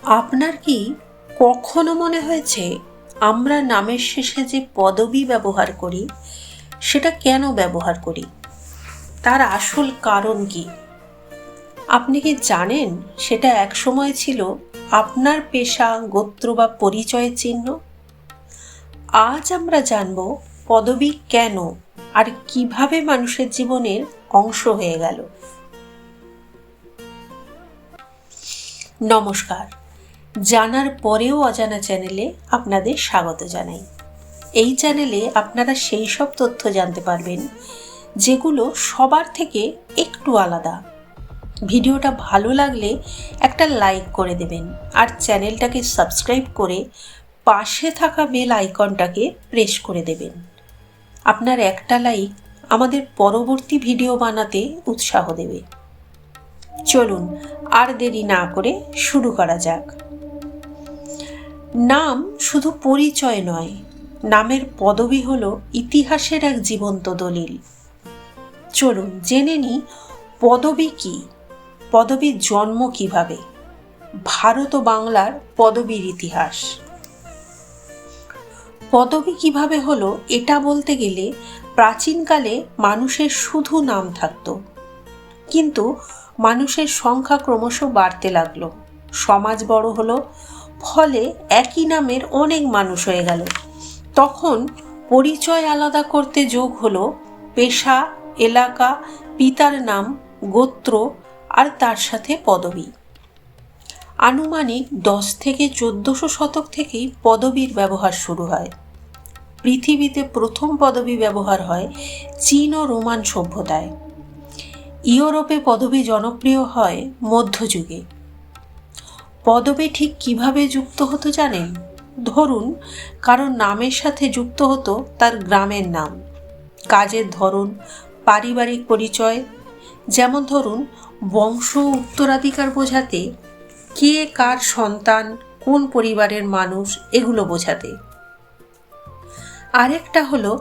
আপনার কি কখনো মনে হয়েছে আমরা নামের শেষে যে পদবী ব্যবহার করি সেটা কেন ব্যবহার করি, তার আসল কারণ কি? আপনি কি জানেন সেটা একসময় ছিল আপনার পেশা, গোত্র বা পরিচয়ের চিহ্ন? আজ আমরা জানব পদবী কেন আর কিভাবে মানুষের জীবনের অংশ হয়ে গেল। নমস্কার, জানার পরেও অজানা চ্যানেলে আপনাদের স্বাগত জানাই। এই চ্যানেলে আপনারা সেই সব তথ্য জানতে পারবেন যেগুলো সবার থেকে একটু আলাদা। ভিডিওটা ভালো লাগলে একটা লাইক করে দেবেন আর চ্যানেলটাকে সাবস্ক্রাইব করে পাশে থাকা বেল আইকনটাকে প্রেস করে দেবেন। আপনার একটা লাইক আমাদের পরবর্তী ভিডিও বানাতে উৎসাহ দেবে। চলুন আর দেরি না করে শুরু করা যাক। নাম শুধু পরিচয় নয়, নামের পদবী হলো ইতিহাসের এক জীবন্ত দলিল। চলুন জেনে নিই পদবী কি, পদবীর জন্ম কিভাবে, ভারত ও বাংলার পদবীর ইতিহাস। পদবী কিভাবে হলো এটা বলতে গেলে প্রাচীনকালে মানুষের শুধু নাম থাকতো, কিন্তু মানুষের সংখ্যা ক্রমশ বাড়তে লাগলো, সমাজ বড় হলো, ফলে একই নামের অনেক মানুষ হয়ে গেল। তখন পরিচয় আলাদা করতে যোগ হলো পেশা, এলাকা, পিতার নাম, গোত্র আর তার সাথে পদবী। আনুমানিক 10 থেকে 1400 শতক থেকেই পদবীর ব্যবহার শুরু হয়। পৃথিবীতে প্রথম পদবী ব্যবহার হয় চীন ও রোমান সভ্যতায়। ইউরোপে পদবী জনপ্রিয় হয় মধ্যযুগে। পদবী ঠিক কিভাবে যুক্ত হতো জানেন? ধরুন কারণ নামের সাথে যুক্ত হতো তার গ্রামের নাম, কাজের ধরন, পারিবারিক পরিচয়। যেমন ধরুন বংশ উত্তরাধিকার বোঝাতে, কে কার সন্তান, কোন পরিবারের মানুষ, এগুলো বোঝাতে। আরেকটা হলো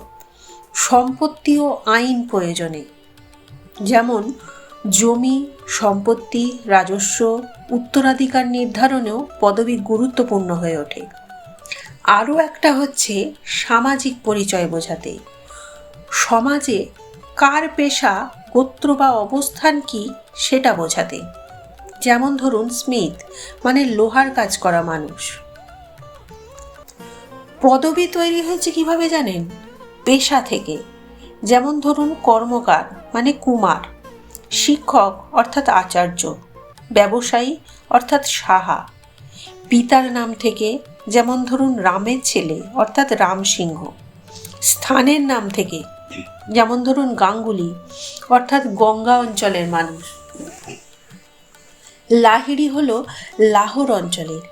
সম্পত্তি ও আইন প্রয়োজনে, যেমন জমি, সম্পত্তি, রাজস্ব, উত্তরাধিকার নির্ধারণেও পদবী গুরুত্বপূর্ণ হয়ে ওঠে। আরও একটা হচ্ছে সামাজিক পরিচয় বোঝাতে, সমাজে কার পেশা, গোত্র বা অবস্থান কি সেটা বোঝাতে। যেমন ধরুন স্মিথ মানে লোহার কাজ করা মানুষ। পদবী তৈরি হয়েছে কিভাবে জানেন? পেশা থেকে। যেমন ধরুন কর্মকার মানে কুমার, শিক্ষক অর্থাৎ আচার্য, ব্যবসায়ী অর্থাৎ সাহা। পিতার নাম থেকে, যেমন ধরুন রামের ছেলে অর্থাৎ রামসিংহ। স্থানের নাম থেকে, যেমন ধরুন গাঙ্গুলি অর্থাৎ গঙ্গা অঞ্চলের মানুষ। লাহিড়ী হলো লাহোর অঞ্চলের,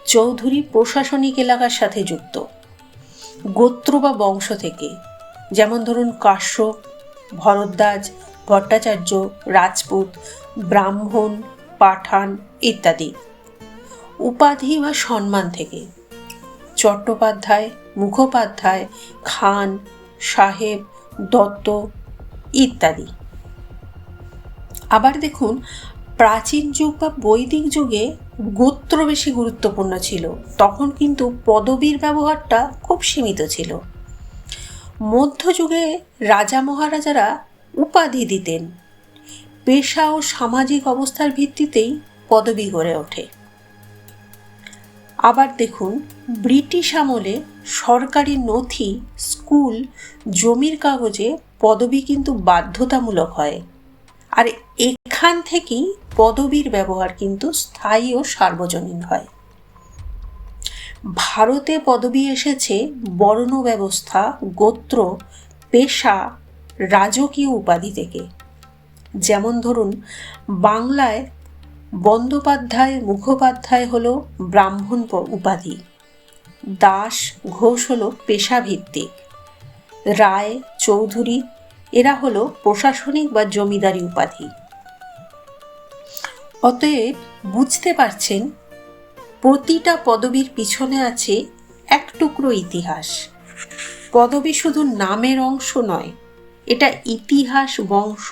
চৌধুরী প্রশাসনিক এলাকার সাথে যুক্ত। গোত্র বা বংশ থেকে, যেমন ধরুন কাশ্যপ, ভরদ্বাজ, ভট্টাচার্য, রাজপুত, ব্রাহ্মণ, পাঠান ইত্যাদি। উপাধি বা সম্মান থেকে, চট্টোপাধ্যায়, মুখোপাধ্যায়, খান, সাহেব, দত্ত ইত্যাদি। আবার দেখুন প্রাচীন যুগ বা বৈদিক যুগে গোত্র বেশি গুরুত্বপূর্ণ ছিল, তখন কিন্তু পদবীর ব্যবহারটা খুব সীমিত ছিল। মধ্যযুগে রাজা মহারাজারা উপাধি দিতেন। পেশা ও সামাজিক অবস্থার ভিত্তিতেই পদবী গড়ে ওঠে। আবার দেখুন ব্রিটিশ আমলে সরকারি নথি, স্কুল, জমির কাগজে পদবী কিন্তু বাধ্যতামূলক হয়, আর এখান থেকেই পদবীর ব্যবহার কিন্তু স্থায়ী ও সার্বজনীন হয়। ভারতে পদবী এসেছে বর্ণ ব্যবস্থা, গোত্র, পেশা, রাজকীয় উপাধি থেকে। যেমন ধরুন বাংলায় বন্দ্যোপাধ্যায়, মুখোপাধ্যায় হলো ব্রাহ্মণ উপাধি, দাস, ঘোষ হলো পেশাভিত্তিক, রায়, চৌধুরী এরা হলো প্রশাসনিক বা জমিদারি উপাধি। অতএব বুঝতে পারছেন প্রতিটা পদবীর পিছনে আছে এক টুকরো ইতিহাস। পদবী শুধু নামের অংশ নয়, এটা ইতিহাস, বংশ,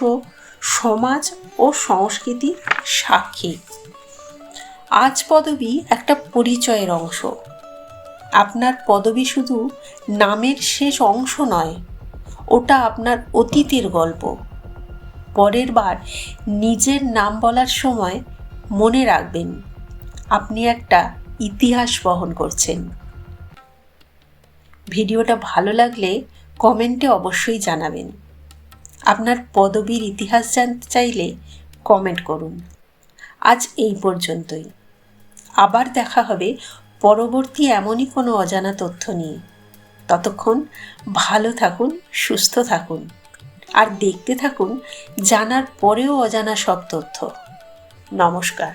সমাজ ও সংস্কৃতির সাক্ষী। আজ পদবী একটা পরিচয়ের অংশ। আপনার পদবী শুধু নামের শেষ অংশ নয়, ওটা আপনার অতীতের গল্প। পরের বার নিজের নাম বলার সময় মনে রাখবেন আপনি একটা ইতিহাস বহন করছেন। ভিডিওটা ভালো লাগলে কমেন্টে অবশ্যই জানাবেন। আপনার পদবীর ইতিহাস জানতে চাইলে কমেন্ট করুন। আজ এই পর্যন্তই। আবার দেখা হবে পরবর্তী এমনই কোনো অজানা তথ্য নিয়ে। ততক্ষণ ভালো থাকুন, সুস্থ থাকুন, আর দেখতে থাকুন জানার পরেও অজানা সব তথ্য। নমস্কার।